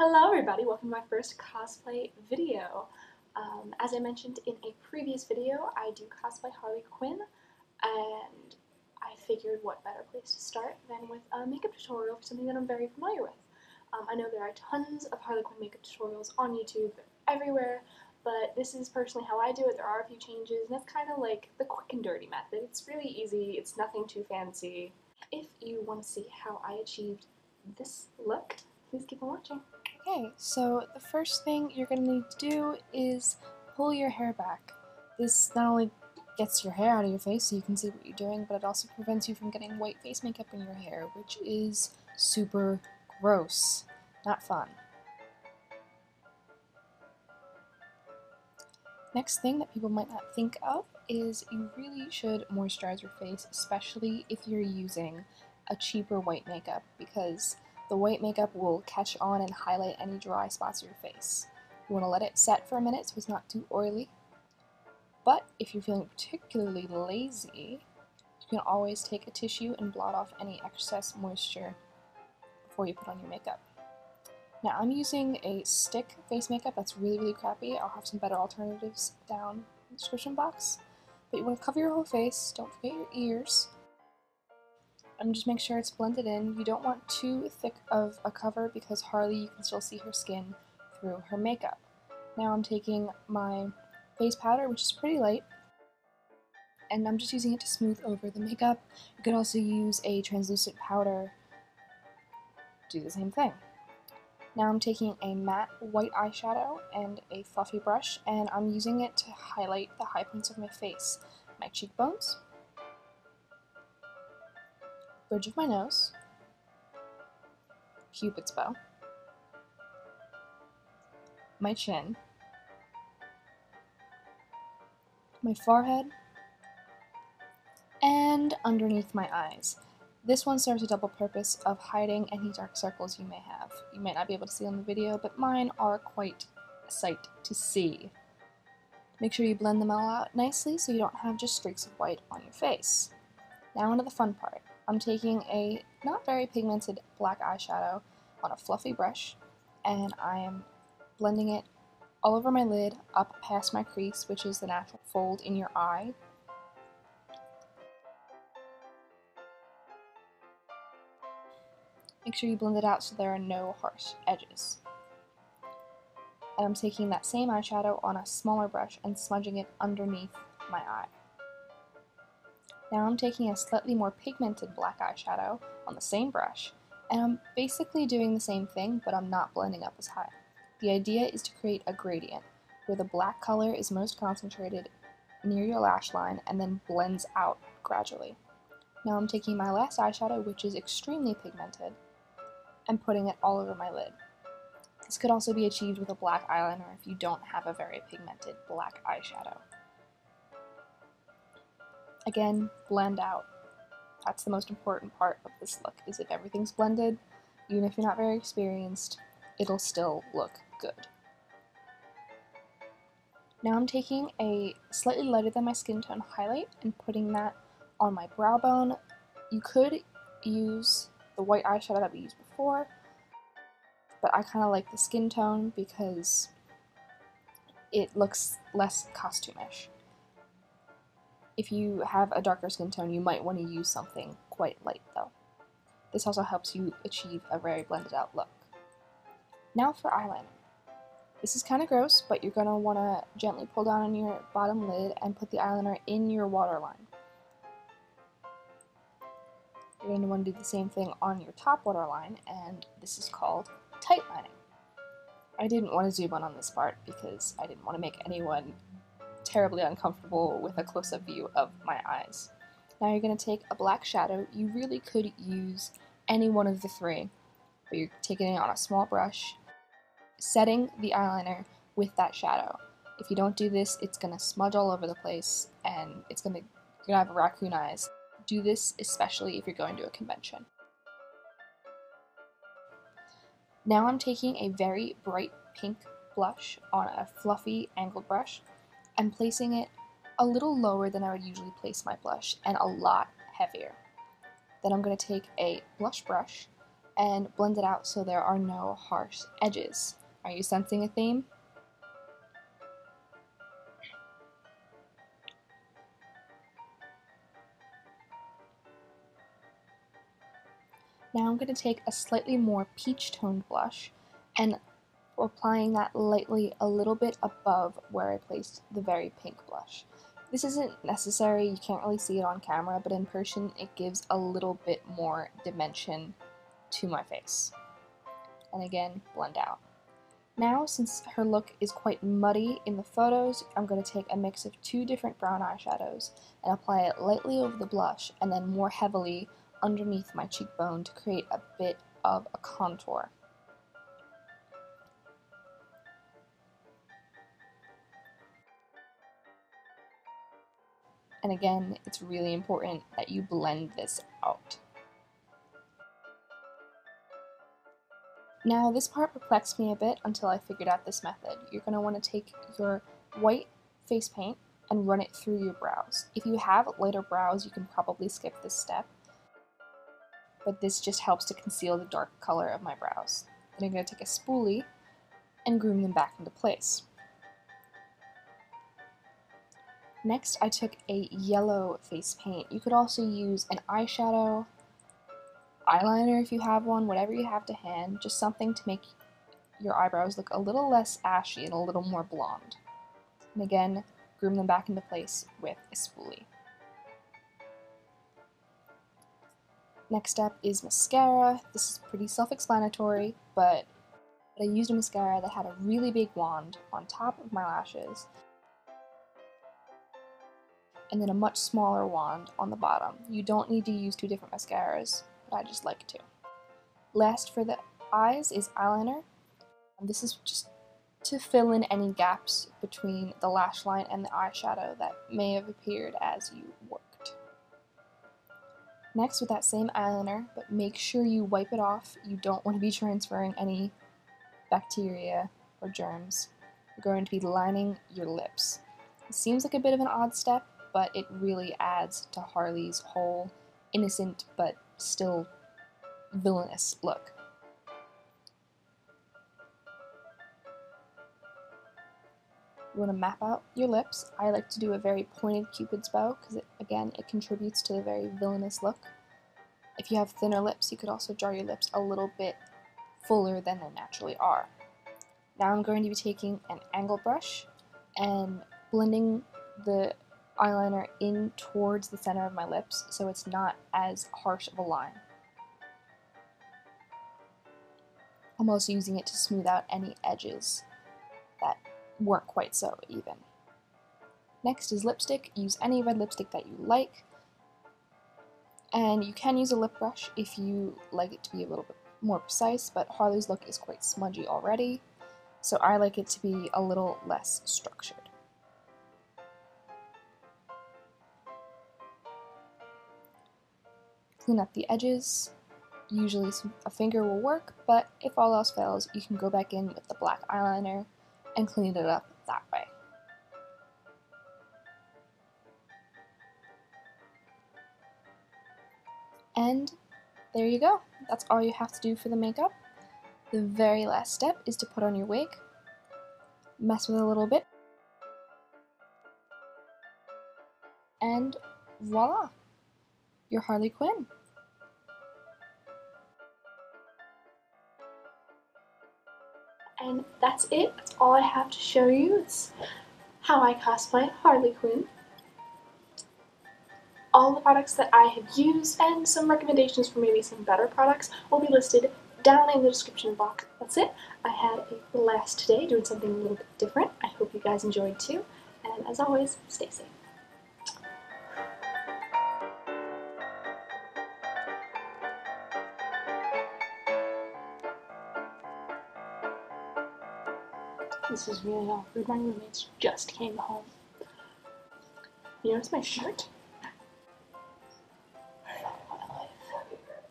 Hello everybody, welcome to my first cosplay video. As I mentioned in a previous video, I do cosplay Harley Quinn, and I figured what better place to start than with a makeup tutorial for something that I'm very familiar with. I know there are tons of Harley Quinn makeup tutorials on YouTube, they're everywhere, but this is personally how I do it. There are a few changes, and it's kind of like the quick and dirty method. It's really easy, it's nothing too fancy. If you want to see how I achieved this look, please keep on watching. Okay, so the first thing you're going to need to do is pull your hair back. This not only gets your hair out of your face so you can see what you're doing, but it also prevents you from getting white face makeup in your hair, which is super gross. Not fun. Next thing that people might not think of is you really should moisturize your face, especially if you're using a cheaper white makeup, because the white makeup will catch on and highlight any dry spots of your face. You want to let it set for a minute so it's not too oily. But if you're feeling particularly lazy, you can always take a tissue and blot off any excess moisture before you put on your makeup. Now I'm using a stick face makeup that's really crappy. I'll have some better alternatives down in the description box. But you want to cover your whole face, don't forget your ears. And just make sure it's blended in. You don't want too thick of a cover because Harley, you can still see her skin through her makeup. Now I'm taking my face powder, which is pretty light, and I'm just using it to smooth over the makeup. You can also use a translucent powder to do the same thing. Now I'm taking a matte white eyeshadow and a fluffy brush, and I'm using it to highlight the high points of my face. My cheekbones, bridge of my nose, Cupid's bow, my chin, my forehead, and underneath my eyes. This one serves a double purpose of hiding any dark circles you may have. You might not be able to see on the video, but mine are quite a sight to see. Make sure you blend them all out nicely so you don't have just streaks of white on your face. Now onto the fun part. I'm taking a not very pigmented black eyeshadow on a fluffy brush, and I am blending it all over my lid up past my crease, which is the natural fold in your eye. Make sure you blend it out so there are no harsh edges. And I'm taking that same eyeshadow on a smaller brush and smudging it underneath my eye. Now I'm taking a slightly more pigmented black eyeshadow on the same brush, and I'm basically doing the same thing, but I'm not blending up as high. The idea is to create a gradient, where the black color is most concentrated near your lash line and then blends out gradually. Now I'm taking my last eyeshadow, which is extremely pigmented, and putting it all over my lid. This could also be achieved with a black eyeliner if you don't have a very pigmented black eyeshadow. Again, blend out. That's the most important part of this look, is if everything's blended, even if you're not very experienced, it'll still look good. Now I'm taking a slightly lighter than my skin tone highlight and putting that on my brow bone. You could use the white eyeshadow that we used before, but I kind of like the skin tone because it looks less costume-ish. If you have a darker skin tone, you might want to use something quite light though. This also helps you achieve a very blended out look. Now for eyeliner. This is kind of gross, but you're going to want to gently pull down on your bottom lid and put the eyeliner in your waterline. You're going to want to do the same thing on your top waterline, and this is called tight lining. I didn't want to zoom in on this part because I didn't want to make anyone terribly uncomfortable with a close-up view of my eyes. Now you're going to take a black shadow. You really could use any one of the three, but you're taking it on a small brush, setting the eyeliner with that shadow. If you don't do this, it's going to smudge all over the place and you're going to have raccoon eyes. Do this especially if you're going to a convention. Now I'm taking a very bright pink blush on a fluffy angled brush and placing it a little lower than I would usually place my blush and a lot heavier. Then I'm going to take a blush brush and blend it out so there are no harsh edges. Are you sensing a theme? Now I'm going to take a slightly more peach toned blush and applying that lightly a little bit above where I placed the very pink blush. This isn't necessary, you can't really see it on camera, but in person it gives a little bit more dimension to my face. And again, blend out. Now, since her look is quite muddy in the photos, I'm going to take a mix of two different brown eyeshadows and apply it lightly over the blush and then more heavily underneath my cheekbone to create a bit of a contour. And again, it's really important that you blend this out. Now this part perplexed me a bit until I figured out this method. You're going to want to take your white face paint and run it through your brows. If you have lighter brows, you can probably skip this step, but this just helps to conceal the dark color of my brows. Then I'm going to take a spoolie and groom them back into place. Next, I took a yellow face paint. You could also use an eyeshadow, eyeliner if you have one, whatever you have to hand, just something to make your eyebrows look a little less ashy and a little more blonde. And again, groom them back into place with a spoolie. Next up is mascara. This is pretty self-explanatory, but I used a mascara that had a really big wand on top of my lashes and then a much smaller wand on the bottom. You don't need to use two different mascaras, but I just like to. Last for the eyes is eyeliner. This is just to fill in any gaps between the lash line and the eyeshadow that may have appeared as you worked. Next, with that same eyeliner, but make sure you wipe it off. You don't want to be transferring any bacteria or germs. You're going to be lining your lips. It seems like a bit of an odd step, but it really adds to Harley's whole innocent but still villainous look. You want to map out your lips. I like to do a very pointed cupid's bow because again it contributes to the very villainous look. If you have thinner lips, you could also draw your lips a little bit fuller than they naturally are. Now I'm going to be taking an angle brush and blending the eyeliner in towards the center of my lips so it's not as harsh of a line. I'm also using it to smooth out any edges that weren't quite so even. Next is lipstick. Use any red lipstick that you like, and you can use a lip brush if you like it to be a little bit more precise, but Harley's look is quite smudgy already, so I like it to be a little less structured. Clean up the edges. Usually a finger will work, but if all else fails, you can go back in with the black eyeliner and clean it up that way. And there you go. That's all you have to do for the makeup. The very last step is to put on your wig, mess with it a little bit, and voila! You're Harley Quinn. And that's it. That's all I have to show you. It's how I cosplay Harley Quinn. All the products that I have used and some recommendations for maybe some better products will be listed down in the description box. That's it. I had a blast today doing something a little bit different. I hope you guys enjoyed too. And as always, stay safe. This is really awkward. My roommates just came home. You notice my shirt?